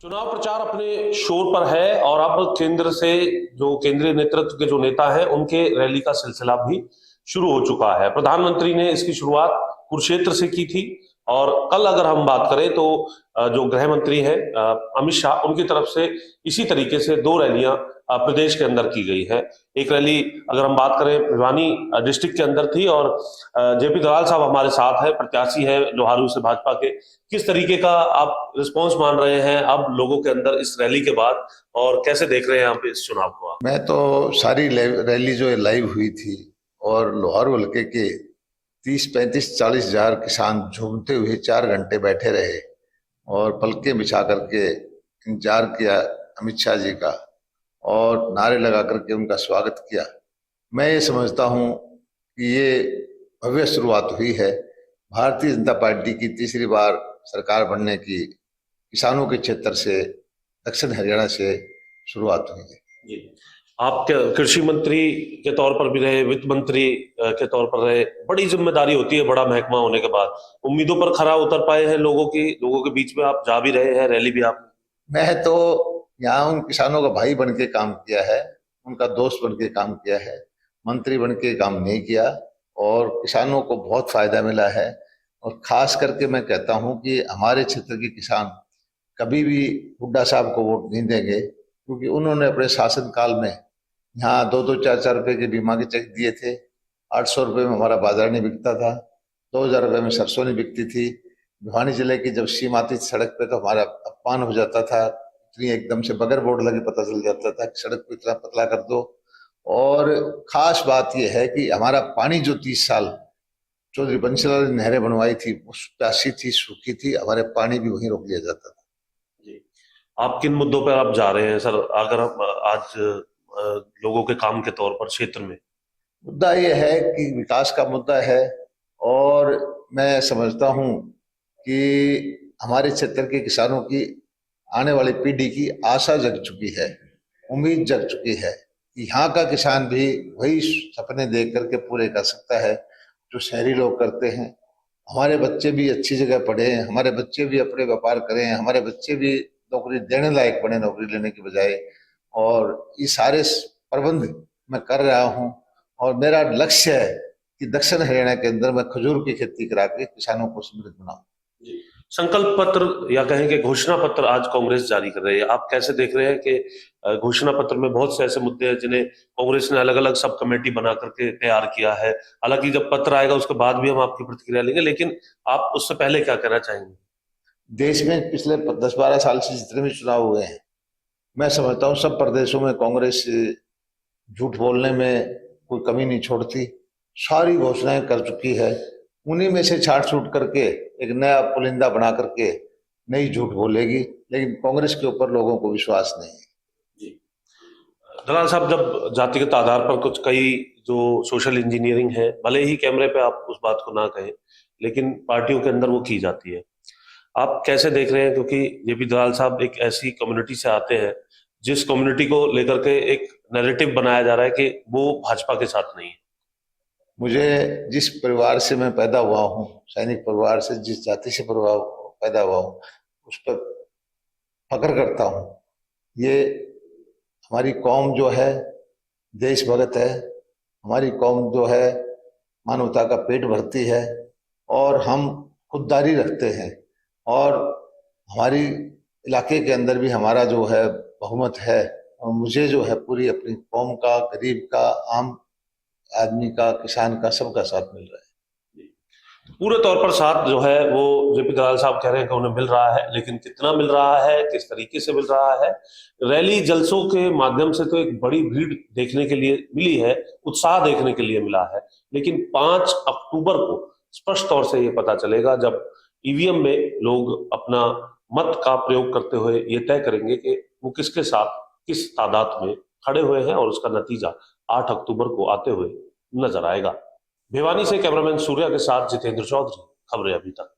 चुनाव प्रचार अपने शोर पर है और अब केंद्र से जो केंद्रीय नेतृत्व के जो नेता हैं उनके रैली का सिलसिला भी शुरू हो चुका है। प्रधानमंत्री ने इसकी शुरुआत कुरुक्षेत्र से की थी और कल अगर हम बात करें तो जो गृह मंत्री हैं अमित शाह, उनकी तरफ से इसी तरीके से दो रैलियां प्रदेश के अंदर की गई है। एक रैली अगर हम बात करें भिवानी डिस्ट्रिक्ट के अंदर थी और जेपी दलाल साहब हमारे साथ है, प्रत्याशी है लोहारू से भाजपा के। किस तरीके का आप रिस्पांस मान रहे हैं अब लोगों के अंदर इस रैली के बाद और कैसे देख रहे हैं आप इस चुनाव को? आप मैं तो सारी रैली जो लाइव हुई थी और लोहारू हल्के के 30-35-40 हजार किसान झूमते हुए 4 घंटे बैठे रहे और पलके बिछा करके इंतजार किया अमित शाह जी का और नारे लगा करके उनका स्वागत किया। मैं ये समझता हूँ कि ये भव्य शुरुआत हुई है भारतीय जनता पार्टी की तीसरी बार सरकार बनने की। किसानों के क्षेत्र से दक्षिण हरियाणा से शुरुआत हुई है। जी, आप कृषि मंत्री के तौर पर भी रहे, वित्त मंत्री के तौर पर रहे, बड़ी जिम्मेदारी होती है बड़ा महकमा होने के बाद। उम्मीदों पर खरा उतर पाए हैं लोगों के बीच में आप जा भी रहे हैं, रैली भी आप? मैं तो यहाँ उन किसानों का भाई बन के काम किया है, उनका दोस्त बन के काम किया है, मंत्री बन के काम नहीं किया और किसानों को बहुत फायदा मिला है। और खास करके मैं कहता हूँ कि हमारे क्षेत्र के किसान कभी भी हुड्डा साहब को वोट नहीं देंगे, क्योंकि उन्होंने अपने शासन काल में यहाँ 2-2, 4-4 रुपए के बीमा के चेक दिए थे। 800 रुपये में हमारा बाजार नहीं बिकता था, 2000 रुपये में सरसों नहीं बिकती थी। भिवानी जिले की जब सीम आती थी सड़क पे तो हमारा अपमान हो जाता था, इतनी एकदम से बगैर बोर्ड लगे पता चल जाता था कि सड़क को इतना पतला कर दो। और खास बात यह है कि हमारा पानी जो 30 साल चौधरी बंसीलाल ने नहरें बनवाई थी, उस प्यासी थी, सूखी थी, हमारे पानी भी वहीं रोक लिया जाता था। जी, आप किन मुद्दों पर आप जा रहे हैं सर, अगर हम आज लोगों के काम के तौर पर क्षेत्र में? मुद्दा यह है कि विकास का मुद्दा है और मैं समझता हूँ कि हमारे क्षेत्र के किसानों की आने वाली पीढ़ी की आशा जग चुकी है, उम्मीद जग चुकी है कि यहाँ का किसान भी वही सपने देख करके पूरे कर सकता है जो शहरी लोग करते हैं। हमारे बच्चे भी अच्छी जगह पढ़े, हमारे बच्चे भी अपने व्यापार करें, हमारे बच्चे भी नौकरी देने लायक बने नौकरी लेने की बजाय। और ये सारे प्रबंध मैं कर रहा हूँ और मेरा लक्ष्य है कि दक्षिण हरियाणा के अंदर मैं खजूर की खेती करा के किसानों को समृद्ध बनाऊं। संकल्प पत्र या कहें कि घोषणा पत्र आज कांग्रेस जारी कर रही है, आप कैसे देख रहे हैं कि घोषणा पत्र में बहुत से ऐसे मुद्दे हैं जिन्हें कांग्रेस ने अलग अलग सब कमेटी बना करके तैयार किया है? हालांकि जब पत्र आएगा उसके बाद भी हम आपकी प्रतिक्रिया लेंगे, लेकिन आप उससे पहले क्या कहना चाहेंगे? देश में पिछले 10-12 साल से जितने भी चुनाव हुए हैं, मैं समझता हूँ सब प्रदेशों में कांग्रेस झूठ बोलने में कोई कमी नहीं छोड़ती, सारी घोषणाएं कर चुकी है। उन्हीं में से छाट छूट करके एक नया पुलिंदा बना करके नई झूठ बोलेगी, लेकिन कांग्रेस के ऊपर लोगों को विश्वास नहीं है। जी, दलाल साहब, जब जातिगत आधार पर कुछ कई जो सोशल इंजीनियरिंग है, भले ही कैमरे पे आप उस बात को ना कहें, लेकिन पार्टियों के अंदर वो की जाती है, आप कैसे देख रहे हैं? क्योंकि जेपी दलाल साहब एक ऐसी कम्युनिटी से आते हैं जिस कम्युनिटी को लेकर के एक नैरेटिव बनाया जा रहा है कि वो भाजपा के साथ नहीं है। मुझे जिस परिवार से मैं पैदा हुआ हूँ, सैनिक परिवार से, जिस जाति से पैदा हुआ हूँ, उस पर फख्र करता हूँ। ये हमारी कौम जो है देश भगत है, हमारी कौम जो है मानवता का पेट भरती है और हम खुददारी रखते हैं और हमारी इलाके के अंदर भी हमारा जो है बहुमत है। और मुझे जो है पूरी अपनी कौम का, गरीब का, आम आदमी का, किसान का, सबका साथ मिल रहा है। पूरे तौर पर साथ जो है वो जेपी दलाल साहब कह रहे हैं कि उन्हें मिल रहा है, लेकिन कितना मिल रहा है, किस तरीके से मिल रहा है? रैली जलसों के माध्यम से तो एक बड़ी भीड़ देखने के लिए मिली है, उत्साह देखने के लिए मिला है, लेकिन 5 अक्टूबर को स्पष्ट तौर से ये पता चलेगा जब ईवीएम में लोग अपना मत का प्रयोग करते हुए ये तय करेंगे कि वो किसके साथ किस तादाद में खड़े हुए हैं और उसका नतीजा 8 अक्टूबर को आते हुए नजर आएगा। भिवानी से कैमरामैन सूर्या के साथ जितेंद्र चौधरी, खबरें अभी तक।